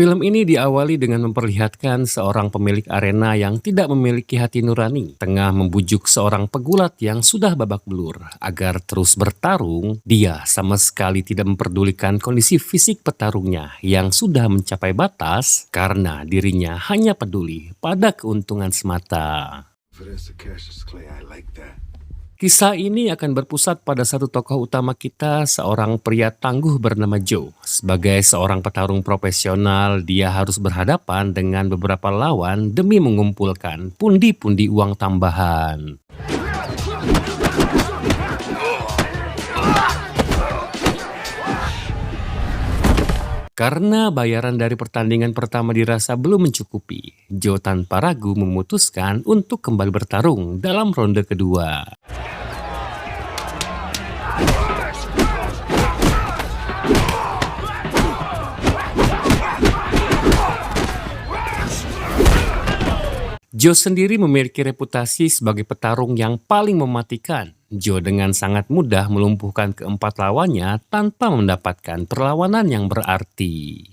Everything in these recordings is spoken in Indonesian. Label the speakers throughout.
Speaker 1: Film ini diawali dengan memperlihatkan seorang pemilik arena yang tidak memiliki hati nurani, tengah membujuk seorang pegulat yang sudah babak belur agar terus bertarung. Dia sama sekali tidak memperdulikan kondisi fisik petarungnya yang sudah mencapai batas karena dirinya hanya peduli pada keuntungan semata. Kisah ini akan berpusat pada satu tokoh utama kita, seorang pria tangguh bernama Joe. Sebagai seorang petarung profesional, dia harus berhadapan dengan beberapa lawan demi mengumpulkan pundi-pundi uang tambahan. Karena bayaran dari pertandingan pertama dirasa belum mencukupi, Joe tanpa ragu memutuskan untuk kembali bertarung dalam ronde kedua. Joe sendiri memiliki reputasi sebagai petarung yang paling mematikan. Joe dengan sangat mudah melumpuhkan keempat lawannya tanpa mendapatkan perlawanan yang berarti.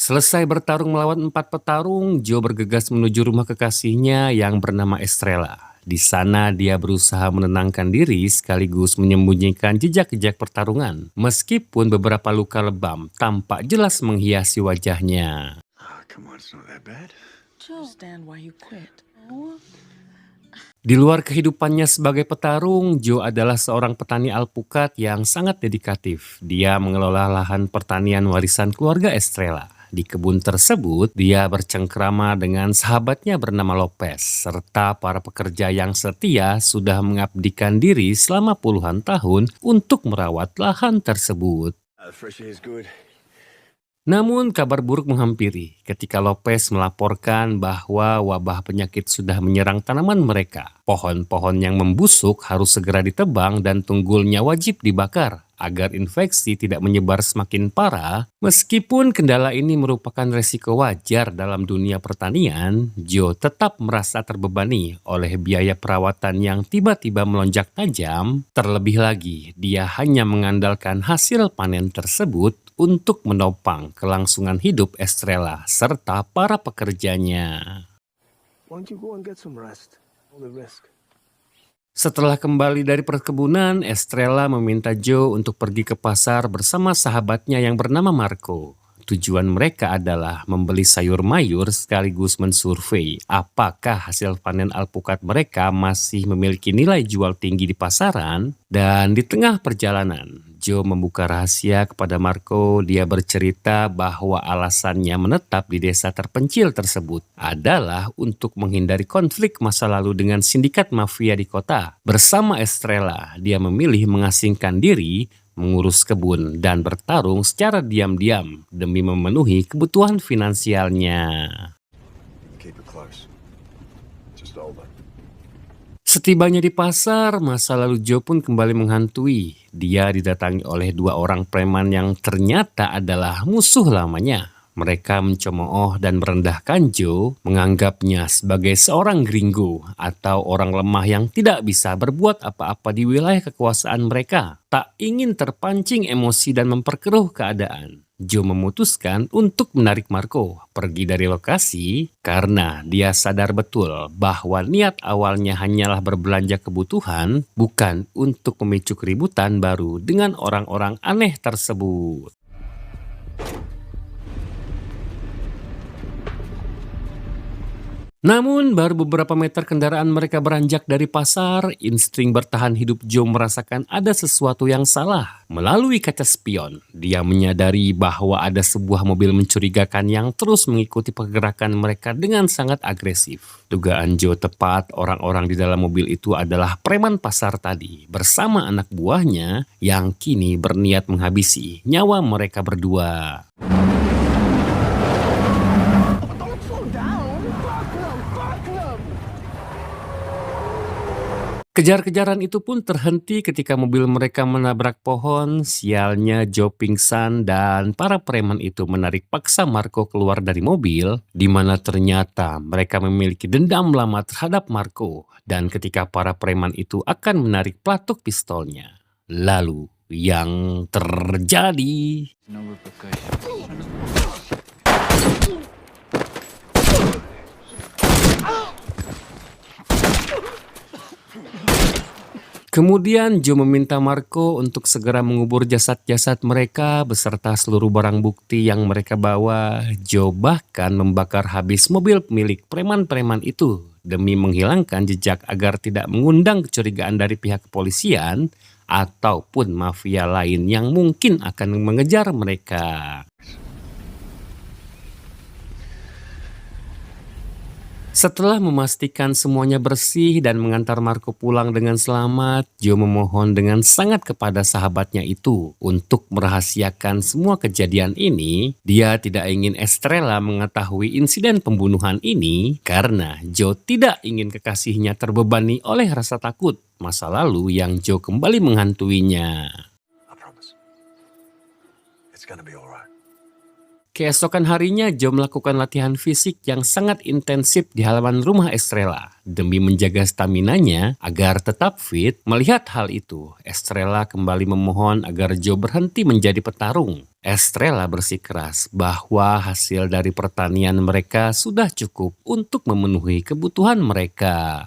Speaker 1: Selesai bertarung melawan 4 petarung, Joe bergegas menuju rumah kekasihnya yang bernama Estrella. Di sana dia berusaha menenangkan diri sekaligus menyembunyikan jejak-jejak pertarungan. Meskipun beberapa luka lebam tampak jelas menghiasi wajahnya. Di luar kehidupannya sebagai petarung, Joe adalah seorang petani alpukat yang sangat dedikatif. Dia mengelola lahan pertanian warisan keluarga Estrella. Di kebun tersebut, dia bercengkrama dengan sahabatnya bernama Lopez, serta para pekerja yang setia sudah mengabdikan diri selama puluhan tahun untuk merawat lahan tersebut. Namun kabar buruk menghampiri ketika Lopez melaporkan bahwa wabah penyakit sudah menyerang tanaman mereka. Pohon-pohon yang membusuk harus segera ditebang dan tunggulnya wajib dibakar agar infeksi tidak menyebar semakin parah. Meskipun kendala ini merupakan resiko wajar dalam dunia pertanian, Joe tetap merasa terbebani oleh biaya perawatan yang tiba-tiba melonjak tajam. Terlebih lagi, dia hanya mengandalkan hasil panen tersebut untuk menopang kelangsungan hidup Estrella serta para pekerjanya. Setelah kembali dari perkebunan, Estrella meminta Joe untuk pergi ke pasar bersama sahabatnya yang bernama Marco. Tujuan mereka adalah membeli sayur mayur sekaligus mensurvei apakah hasil panen alpukat mereka masih memiliki nilai jual tinggi di pasaran. Dan di tengah perjalanan, Joe membuka rahasia kepada Marco. Dia bercerita bahwa alasannya menetap di desa terpencil tersebut adalah untuk menghindari konflik masa lalu dengan sindikat mafia di kota. Bersama Estrella, dia memilih mengasingkan diri, mengurus kebun, dan bertarung secara diam-diam demi memenuhi kebutuhan finansialnya. Setibanya di pasar, masa lalu Joe pun kembali menghantui. Dia didatangi oleh 2 orang preman yang ternyata adalah musuh lamanya. Mereka mencemooh dan merendahkan Joe, menganggapnya sebagai seorang gringo atau orang lemah yang tidak bisa berbuat apa-apa di wilayah kekuasaan mereka. Tak ingin terpancing emosi dan memperkeruh keadaan, Joe memutuskan untuk menarik Marco pergi dari lokasi karena dia sadar betul bahwa niat awalnya hanyalah berbelanja kebutuhan, bukan untuk memicu keributan baru dengan orang-orang aneh tersebut. Namun baru beberapa meter kendaraan mereka beranjak dari pasar, insting bertahan hidup Joe merasakan ada sesuatu yang salah. Melalui kaca spion, dia menyadari bahwa ada sebuah mobil mencurigakan yang terus mengikuti pergerakan mereka dengan sangat agresif. Dugaan Joe tepat, orang-orang di dalam mobil itu adalah preman pasar tadi bersama anak buahnya yang kini berniat menghabisi nyawa mereka berdua. Kejar-kejaran itu pun terhenti ketika mobil mereka menabrak pohon. Sialnya Joe pingsan dan para preman itu menarik paksa Marco keluar dari mobil, di mana ternyata mereka memiliki dendam lama terhadap Marco. Dan ketika para preman itu akan menarik pelatuk pistolnya, lalu yang terjadi. Kemudian Joe meminta Marco untuk segera mengubur jasad-jasad mereka beserta seluruh barang bukti yang mereka bawa. Joe bahkan membakar habis mobil milik preman-preman itu demi menghilangkan jejak agar tidak mengundang kecurigaan dari pihak kepolisian ataupun mafia lain yang mungkin akan mengejar mereka. Setelah memastikan semuanya bersih dan mengantar Marco pulang dengan selamat, Joe memohon dengan sangat kepada sahabatnya itu untuk merahasiakan semua kejadian ini. Dia tidak ingin Estrella mengetahui insiden pembunuhan ini karena Joe tidak ingin kekasihnya terbebani oleh rasa takut masa lalu yang Joe kembali menghantuinya. Keesokan harinya, Joe melakukan latihan fisik yang sangat intensif di halaman rumah Estrella. Demi menjaga staminanya agar tetap fit, melihat hal itu, Estrella kembali memohon agar Joe berhenti menjadi petarung. Estrella bersikeras bahwa hasil dari pertanian mereka sudah cukup untuk memenuhi kebutuhan mereka.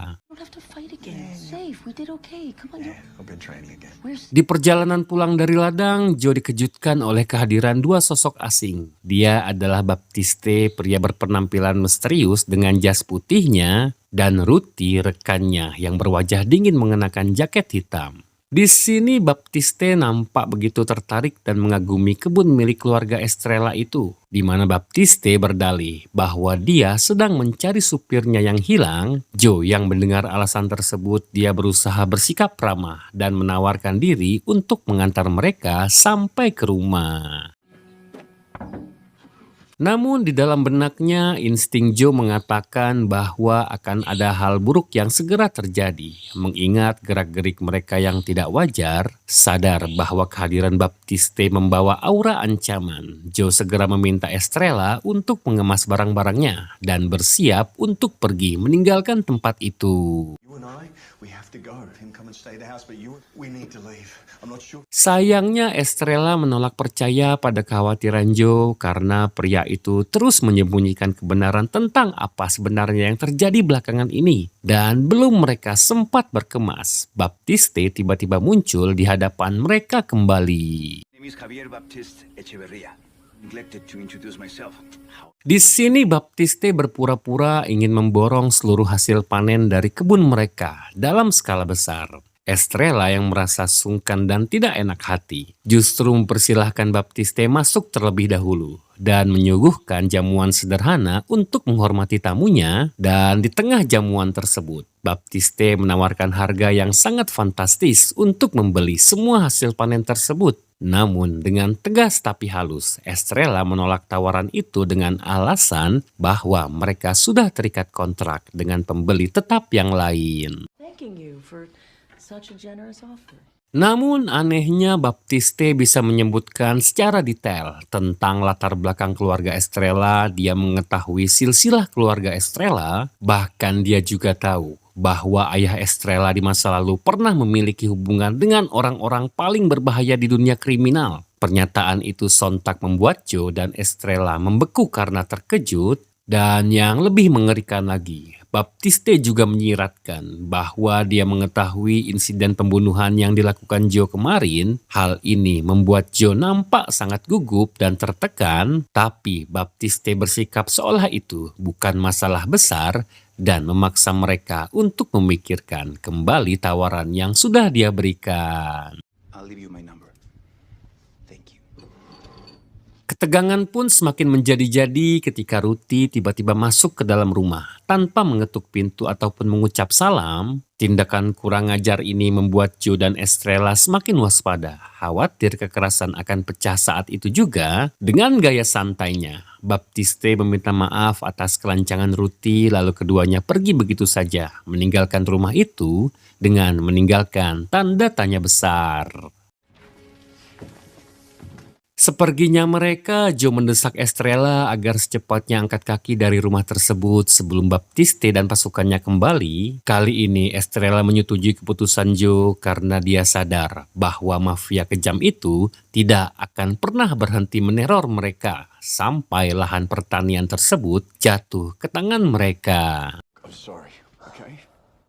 Speaker 1: Di perjalanan pulang dari ladang, Joe dikejutkan oleh kehadiran dua sosok asing. Dia adalah Baptiste, pria berpenampilan misterius dengan jas putihnya, dan Ruthie, rekannya yang berwajah dingin mengenakan jaket hitam. Di sini Baptiste nampak begitu tertarik dan mengagumi kebun milik keluarga Estrella itu, di mana Baptiste berdalih bahwa dia sedang mencari supirnya yang hilang. Joe yang mendengar alasan tersebut, dia berusaha bersikap ramah dan menawarkan diri untuk mengantar mereka sampai ke rumah. Namun di dalam benaknya, insting Joe mengatakan bahwa akan ada hal buruk yang segera terjadi. Mengingat gerak-gerik mereka yang tidak wajar, sadar bahwa kehadiran Baptiste membawa aura ancaman. Joe segera meminta Estrella untuk mengemas barang-barangnya dan bersiap untuk pergi meninggalkan tempat itu. Sayangnya Estrella menolak percaya pada kekhawatiran Joe karena pria itu terus menyembunyikan kebenaran tentang apa sebenarnya yang terjadi belakangan ini. Dan belum mereka sempat berkemas, Baptiste tiba-tiba muncul di hadapan mereka kembali. Di sini Baptiste berpura-pura ingin memborong seluruh hasil panen dari kebun mereka dalam skala besar. Estrella yang merasa sungkan dan tidak enak hati justru mempersilahkan Baptiste masuk terlebih dahulu dan menyuguhkan jamuan sederhana untuk menghormati tamunya. Dan di tengah jamuan tersebut, Baptiste menawarkan harga yang sangat fantastis untuk membeli semua hasil panen tersebut. Namun dengan tegas tapi halus, Estrella menolak tawaran itu dengan alasan bahwa mereka sudah terikat kontrak dengan pembeli tetap yang lain. Namun anehnya Baptiste bisa menyebutkan secara detail tentang latar belakang keluarga Estrella. Dia mengetahui silsilah keluarga Estrella, bahkan dia juga tahu bahwa ayah Estrella di masa lalu pernah memiliki hubungan dengan orang-orang paling berbahaya di dunia kriminal. Pernyataan itu sontak membuat Joe dan Estrella membeku karena terkejut. Dan yang lebih mengerikan lagi, Baptiste juga menyiratkan bahwa dia mengetahui insiden pembunuhan yang dilakukan Joe kemarin. Hal ini membuat Joe nampak sangat gugup dan tertekan, tapi Baptiste bersikap seolah itu bukan masalah besar dan memaksa mereka untuk memikirkan kembali tawaran yang sudah dia berikan. Ketegangan pun semakin menjadi-jadi ketika Ruti tiba-tiba masuk ke dalam rumah tanpa mengetuk pintu ataupun mengucap salam. Tindakan kurang ajar ini membuat Joe dan Estrella semakin waspada, khawatir kekerasan akan pecah saat itu juga. Dengan gaya santainya, Baptiste meminta maaf atas kelancangan Ruti, lalu keduanya pergi begitu saja, meninggalkan rumah itu dengan meninggalkan tanda tanya besar. Seperginya mereka, Joe mendesak Estrella agar secepatnya angkat kaki dari rumah tersebut sebelum Baptiste dan pasukannya kembali. Kali ini Estrella menyetujui keputusan Joe karena dia sadar bahwa mafia kejam itu tidak akan pernah berhenti meneror mereka sampai lahan pertanian tersebut jatuh ke tangan mereka.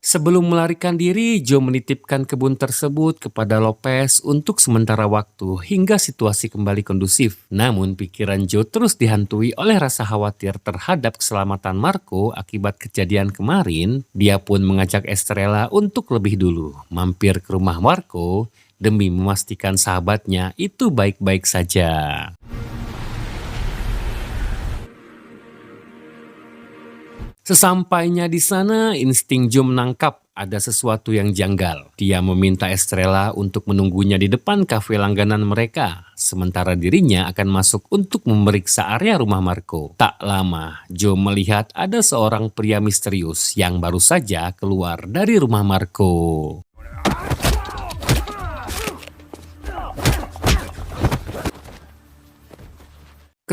Speaker 1: Sebelum melarikan diri, Joe menitipkan kebun tersebut kepada Lopez untuk sementara waktu hingga situasi kembali kondusif. Namun pikiran Joe terus dihantui oleh rasa khawatir terhadap keselamatan Marco akibat kejadian kemarin. Dia pun mengajak Estrella untuk lebih dulu mampir ke rumah Marco demi memastikan sahabatnya itu baik-baik saja. Sesampainya di sana, insting Joe menangkap ada sesuatu yang janggal. Dia meminta Estrella untuk menunggunya di depan kafe langganan mereka, sementara dirinya akan masuk untuk memeriksa area rumah Marco. Tak lama, Joe melihat ada seorang pria misterius yang baru saja keluar dari rumah Marco.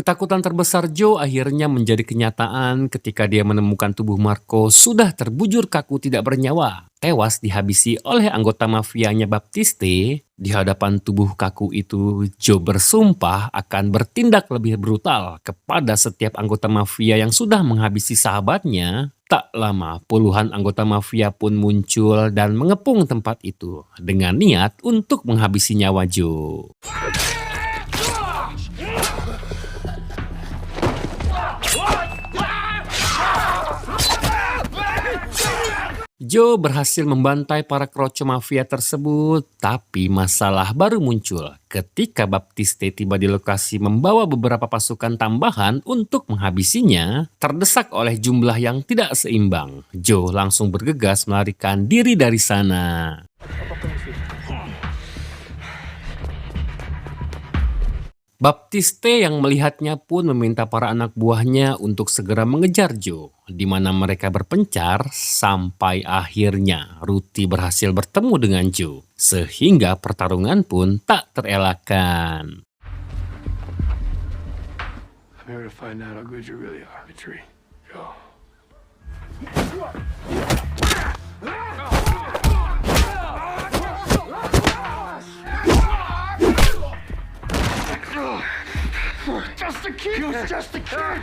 Speaker 1: Ketakutan terbesar Joe akhirnya menjadi kenyataan ketika dia menemukan tubuh Marco sudah terbujur kaku tidak bernyawa, tewas dihabisi oleh anggota mafianya Baptiste. Di hadapan tubuh kaku itu, Joe bersumpah akan bertindak lebih brutal kepada setiap anggota mafia yang sudah menghabisi sahabatnya. Tak lama, puluhan anggota mafia pun muncul dan mengepung tempat itu dengan niat untuk menghabisi nyawa Joe. Joe berhasil membantai para kroco mafia tersebut, tapi masalah baru muncul ketika Baptiste tiba di lokasi membawa beberapa pasukan tambahan untuk menghabisinya. Terdesak oleh jumlah yang tidak seimbang, Joe langsung bergegas melarikan diri dari sana. Baptiste yang melihatnya pun meminta para anak buahnya untuk segera mengejar Joe, di mana mereka berpencar sampai akhirnya Ruti berhasil bertemu dengan Joe, sehingga pertarungan pun tak terelakkan.
Speaker 2: I'm here to find out how good you really are, Vitri. Go. Just a kid. He was just a kid.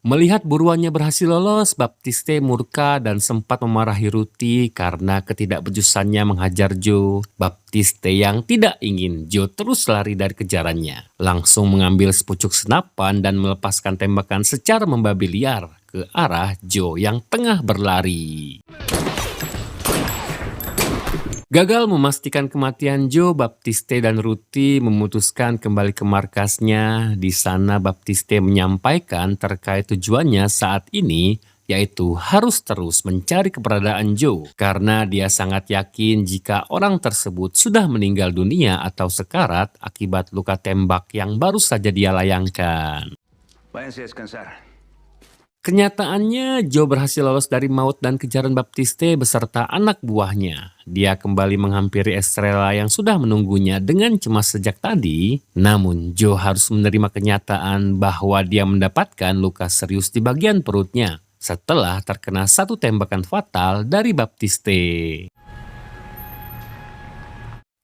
Speaker 1: Melihat buruannya berhasil lolos, Baptiste murka dan sempat memarahi Ruti karena ketidakbejusannya menghajar Joe. Baptiste yang tidak ingin Joe terus lari dari kejarannya, langsung mengambil sepucuk senapan dan melepaskan tembakan secara membabi liar ke arah Joe yang tengah berlari. Gagal memastikan kematian Joe, Baptiste dan Ruti memutuskan kembali ke markasnya. Di sana Baptiste menyampaikan terkait tujuannya saat ini, yaitu harus terus mencari keberadaan Joe karena dia sangat yakin jika orang tersebut sudah meninggal dunia atau sekarat akibat luka tembak yang baru saja dia layangkan. Kenyataannya, Joe berhasil lolos dari maut dan kejaran Baptiste beserta anak buahnya. Dia kembali menghampiri Estrella yang sudah menunggunya dengan cemas sejak tadi. Namun, Joe harus menerima kenyataan bahwa dia mendapatkan luka serius di bagian perutnya setelah terkena satu tembakan fatal dari Baptiste.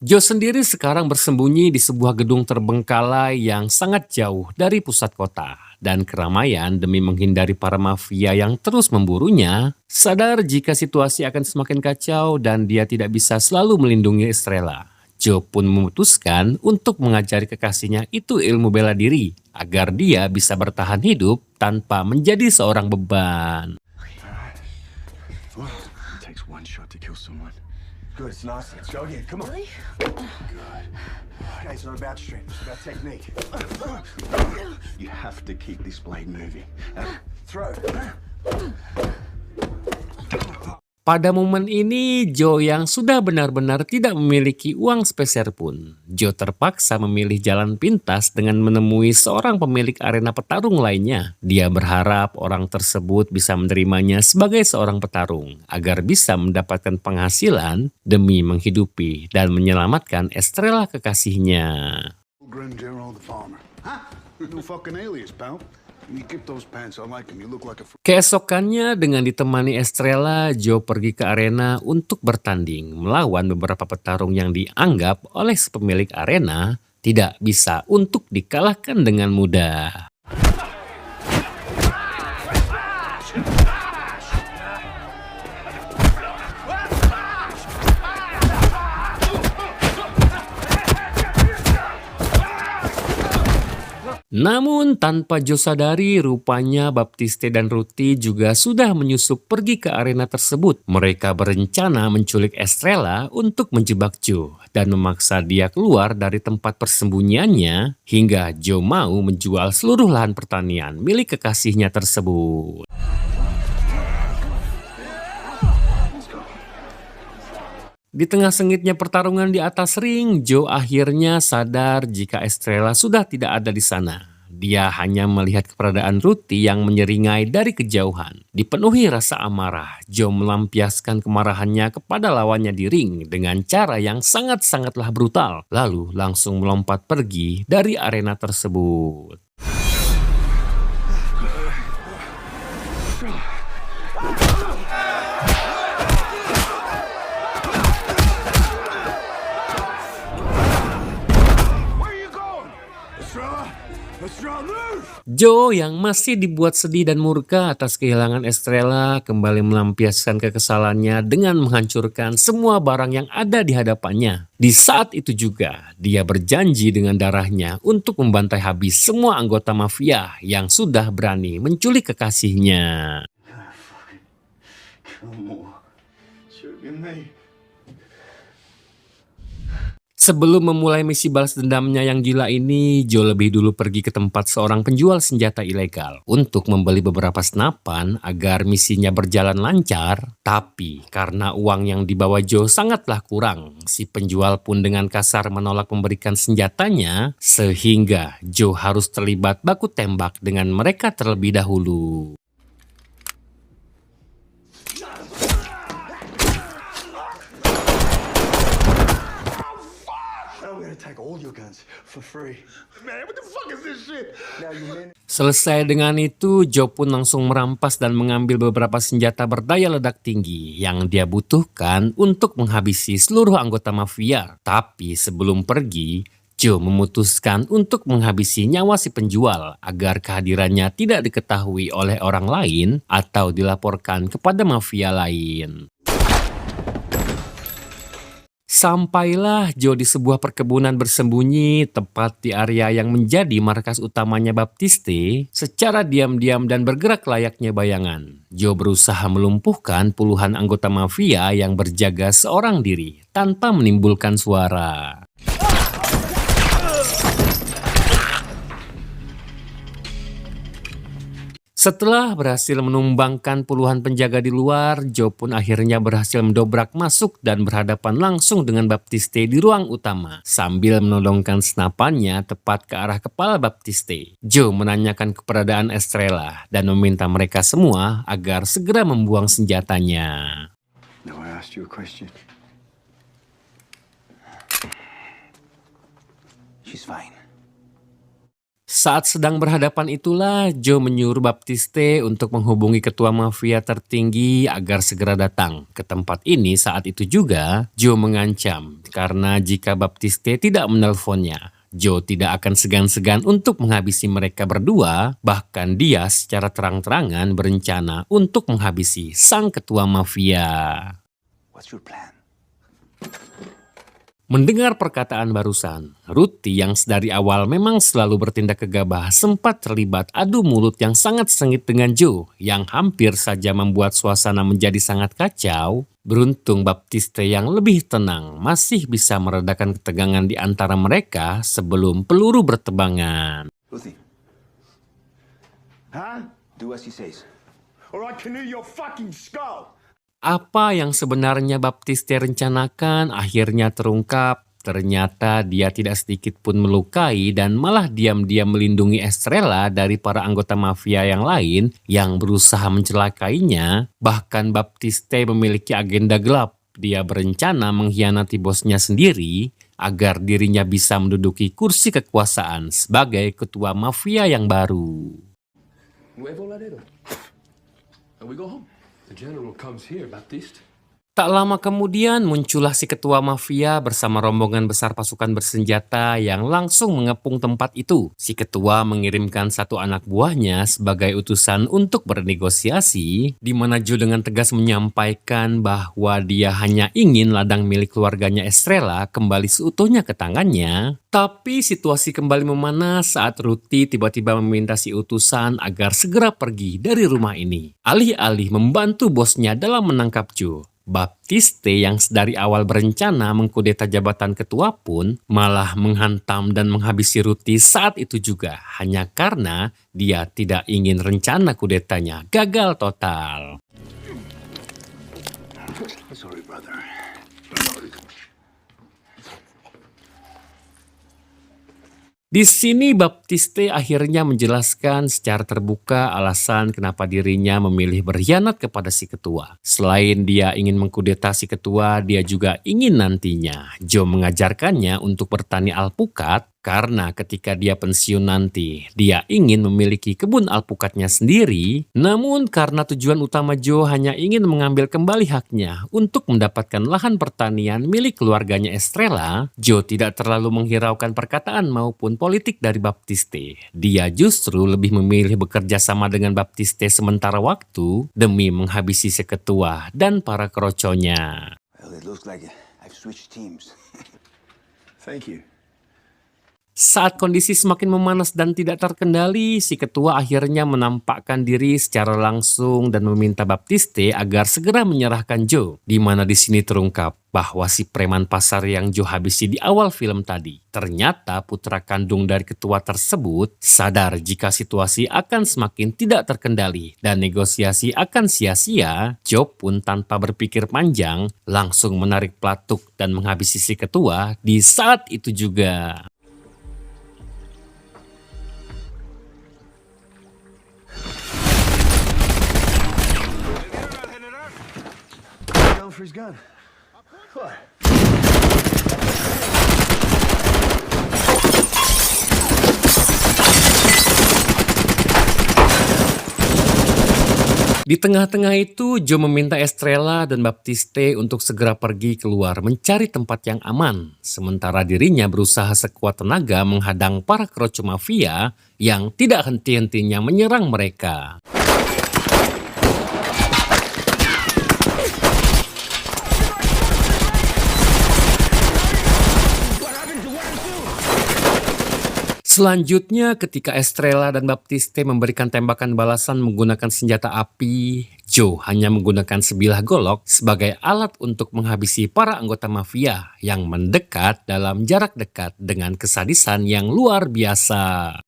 Speaker 1: Joe sendiri sekarang bersembunyi di sebuah gedung terbengkalai yang sangat jauh dari pusat kota dan keramaian demi menghindari para mafia yang terus memburunya. Sadar jika situasi akan semakin kacau dan dia tidak bisa selalu melindungi Estrella, Joe pun memutuskan untuk mengajari kekasihnya itu ilmu bela diri agar dia bisa bertahan hidup tanpa menjadi seorang beban.
Speaker 3: Good, it's nice. Let's go again. Come on.
Speaker 4: Really?
Speaker 3: Okay, it's not about strength, it's about technique. You have to keep this blade moving. Throw.
Speaker 1: Pada momen ini, Joe yang sudah benar-benar tidak memiliki uang sepeser pun. Joe terpaksa memilih jalan pintas dengan menemui seorang pemilik arena petarung lainnya. Dia berharap orang tersebut bisa menerimanya sebagai seorang petarung agar bisa mendapatkan penghasilan demi menghidupi dan menyelamatkan Estrella kekasihnya.
Speaker 5: Grim General the Farmer. Huh? New fucking alias, pal. You keep those pants. I like them. You look like a
Speaker 1: Keesokannya dengan ditemani Estrella, Joe pergi ke arena untuk bertanding melawan beberapa petarung yang dianggap oleh si pemilik arena tidak bisa untuk dikalahkan dengan mudah. Namun tanpa Joe sadari, rupanya Baptiste dan Ruthie juga sudah menyusup pergi ke arena tersebut. Mereka berencana menculik Estrella untuk menjebak Joe dan memaksa dia keluar dari tempat persembunyiannya hingga Joe mau menjual seluruh lahan pertanian milik kekasihnya tersebut. Di tengah sengitnya pertarungan di atas ring, Joe akhirnya sadar jika Estrella sudah tidak ada di sana. Dia hanya melihat keberadaan Ruthie yang menyeringai dari kejauhan. Dipenuhi rasa amarah, Joe melampiaskan kemarahannya kepada lawannya di ring dengan cara yang sangat-sangatlah brutal. Lalu langsung melompat pergi dari arena tersebut. Joe yang masih dibuat sedih dan murka atas kehilangan Estrella kembali melampiaskan kekesalannya dengan menghancurkan semua barang yang ada di hadapannya. Di saat itu juga dia berjanji dengan darahnya untuk membantai habis semua anggota mafia yang sudah berani menculik kekasihnya. Sebelum memulai misi balas dendamnya yang gila ini, Joe lebih dulu pergi ke tempat seorang penjual senjata ilegal untuk membeli beberapa senapan agar misinya berjalan lancar. Tapi karena uang yang dibawa Joe sangatlah kurang, si penjual pun dengan kasar menolak memberikan senjatanya sehingga Joe harus terlibat baku tembak dengan mereka terlebih dahulu.
Speaker 3: Take all your guns for free. Man, what the fuck is this shit? Now you men.
Speaker 1: Selesai dengan itu, Joe pun langsung merampas dan mengambil beberapa senjata berdaya ledak tinggi yang dia butuhkan untuk menghabisi seluruh anggota mafia. Tapi sebelum pergi, Joe memutuskan untuk menghabisi nyawa si penjual agar kehadirannya tidak diketahui oleh orang lain atau dilaporkan kepada mafia lain. Sampailah Joe di sebuah perkebunan bersembunyi tepat di area yang menjadi markas utamanya Baptiste. Secara diam-diam dan bergerak layaknya bayangan, Joe berusaha melumpuhkan puluhan anggota mafia yang berjaga seorang diri tanpa menimbulkan suara. Setelah berhasil menumbangkan puluhan penjaga di luar, Joe pun akhirnya berhasil mendobrak masuk dan berhadapan langsung dengan Baptiste di ruang utama. Sambil menodongkan senapannya tepat ke arah kepala Baptiste, Joe menanyakan keberadaan Estrella dan meminta mereka semua agar segera membuang senjatanya.
Speaker 3: Now I asked you a question. She's fine.
Speaker 1: Saat sedang berhadapan itulah, Joe menyuruh Baptiste untuk menghubungi ketua mafia tertinggi agar segera datang ke tempat ini. Saat itu juga, Joe mengancam karena jika Baptiste tidak menelponnya, Joe tidak akan segan-segan untuk menghabisi mereka berdua. Bahkan dia secara terang-terangan berencana untuk menghabisi sang ketua mafia.
Speaker 3: What's your plan?
Speaker 1: Mendengar perkataan barusan, Ruthie yang dari awal memang selalu bertindak gegabah sempat terlibat adu mulut yang sangat sengit dengan Joe yang hampir saja membuat suasana menjadi sangat kacau. Beruntung Baptiste yang lebih tenang masih bisa meredakan ketegangan di antara mereka sebelum peluru bertebangan.
Speaker 3: Lucy. Huh? Do as he says. Or I canoe your fucking skull!
Speaker 1: Apa yang sebenarnya Baptiste rencanakan akhirnya terungkap. Ternyata dia tidak sedikit pun melukai dan malah diam-diam melindungi Estrella dari para anggota mafia yang lain yang berusaha mencelakainya. Bahkan Baptiste memiliki agenda gelap. Dia berencana mengkhianati bosnya sendiri agar dirinya bisa menduduki kursi kekuasaan sebagai ketua mafia yang baru.
Speaker 2: Nuevo Laredo. And we go home. The general comes here, Baptiste.
Speaker 1: Tak lama kemudian muncullah si ketua mafia bersama rombongan besar pasukan bersenjata yang langsung mengepung tempat itu. Si ketua mengirimkan satu anak buahnya sebagai utusan untuk bernegosiasi, di mana Joe dengan tegas menyampaikan bahwa dia hanya ingin ladang milik keluarganya Estrella kembali seutuhnya ke tangannya. Tapi situasi kembali memanas saat Ruthie tiba-tiba meminta si utusan agar segera pergi dari rumah ini. Alih-alih membantu bosnya dalam menangkap Joe, Baptiste yang dari awal berencana mengkudeta jabatan ketua pun malah menghantam dan menghabisi Ruthie saat itu juga hanya karena dia tidak ingin rencana kudetanya gagal total.
Speaker 5: Sorry, brother.
Speaker 1: Di sini Baptiste akhirnya menjelaskan secara terbuka alasan kenapa dirinya memilih berkhianat kepada si ketua. Selain dia ingin mengkudeta si ketua, dia juga ingin nantinya Joe mengajarkannya untuk bertani alpukat karena ketika dia pensiun nanti, dia ingin memiliki kebun alpukatnya sendiri. Namun karena tujuan utama Joe hanya ingin mengambil kembali haknya untuk mendapatkan lahan pertanian milik keluarganya Estrella, Joe tidak terlalu menghiraukan perkataan maupun politik dari Baptiste. Dia justru lebih memilih bekerja sama dengan Baptiste sementara waktu demi menghabisi si ketua dan para kroconya.
Speaker 3: Well, it looks like I've switched teams. Thank you.
Speaker 1: Saat kondisi semakin memanas dan tidak terkendali, si ketua akhirnya menampakkan diri secara langsung dan meminta Baptiste agar segera menyerahkan Joe. Di mana di sini terungkap bahwa si preman pasar yang Joe habisi di awal film tadi, ternyata putra kandung dari ketua tersebut sadar jika situasi akan semakin tidak terkendali dan negosiasi akan sia-sia. Joe pun tanpa berpikir panjang langsung menarik pelatuk dan menghabisi si ketua di saat itu juga.
Speaker 3: Going for his gun. What?
Speaker 1: Di tengah-tengah itu, Joe meminta Estrella dan Baptiste untuk segera pergi keluar mencari tempat yang aman. Sementara dirinya berusaha sekuat tenaga menghadang para kroco mafia yang tidak henti-hentinya menyerang mereka. Selanjutnya, ketika Estrella dan Baptiste memberikan tembakan balasan menggunakan senjata api, Joe hanya menggunakan sebilah golok sebagai alat untuk menghabisi para anggota mafia yang mendekat dalam jarak dekat dengan kesadisan yang luar biasa.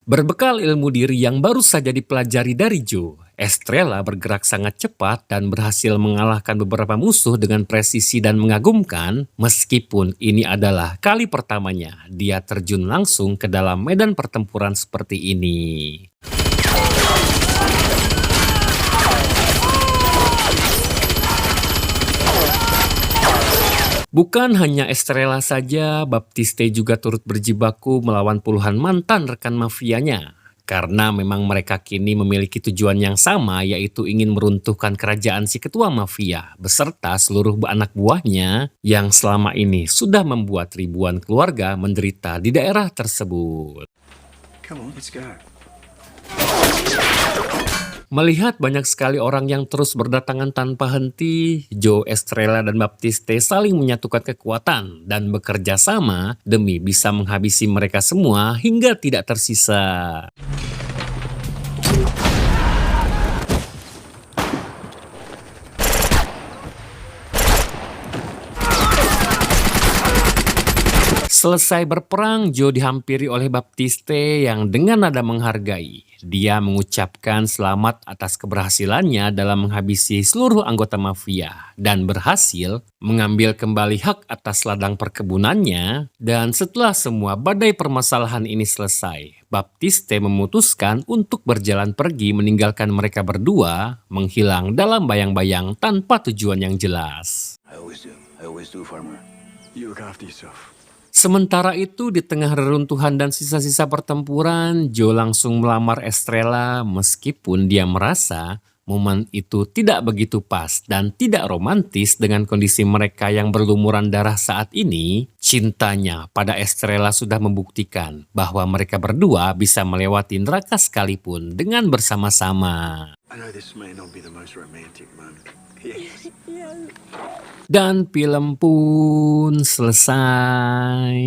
Speaker 1: Berbekal ilmu diri yang baru saja dipelajari dari Joe, Estrella bergerak sangat cepat dan berhasil mengalahkan beberapa musuh dengan presisi dan mengagumkan, meskipun ini adalah kali pertamanya dia terjun langsung ke dalam medan pertempuran seperti ini. Bukan hanya Estrella saja, Baptiste juga turut berjibaku melawan puluhan mantan rekan mafianya. Karena memang mereka kini memiliki tujuan yang sama, yaitu ingin meruntuhkan kerajaan si ketua mafia beserta seluruh anak buahnya yang selama ini sudah membuat ribuan keluarga menderita di daerah tersebut.
Speaker 3: Come on, let's go.
Speaker 1: Melihat banyak sekali orang yang terus berdatangan tanpa henti, Joe, Estrella, dan Baptiste saling menyatukan kekuatan dan bekerja sama demi bisa menghabisi mereka semua hingga tidak tersisa. Selesai berperang, Joe dihampiri oleh Baptiste yang dengan nada menghargai. Dia mengucapkan selamat atas keberhasilannya dalam menghabisi seluruh anggota mafia dan berhasil mengambil kembali hak atas ladang perkebunannya. Dan setelah semua badai permasalahan ini selesai, Baptiste memutuskan untuk berjalan pergi meninggalkan mereka berdua menghilang dalam bayang-bayang tanpa tujuan yang jelas.
Speaker 3: I always do, farmer. You look after yourself.
Speaker 1: Sementara itu di tengah reruntuhan dan sisa-sisa pertempuran, Joe langsung melamar Estrella meskipun dia merasa momen itu tidak begitu pas dan tidak romantis dengan kondisi mereka yang berlumuran darah saat ini. Cintanya pada Estrella sudah membuktikan bahwa mereka berdua bisa melewati neraka sekalipun dengan bersama-sama.
Speaker 3: I know this may not be the most romantic moment.
Speaker 1: Dan film pun selesai.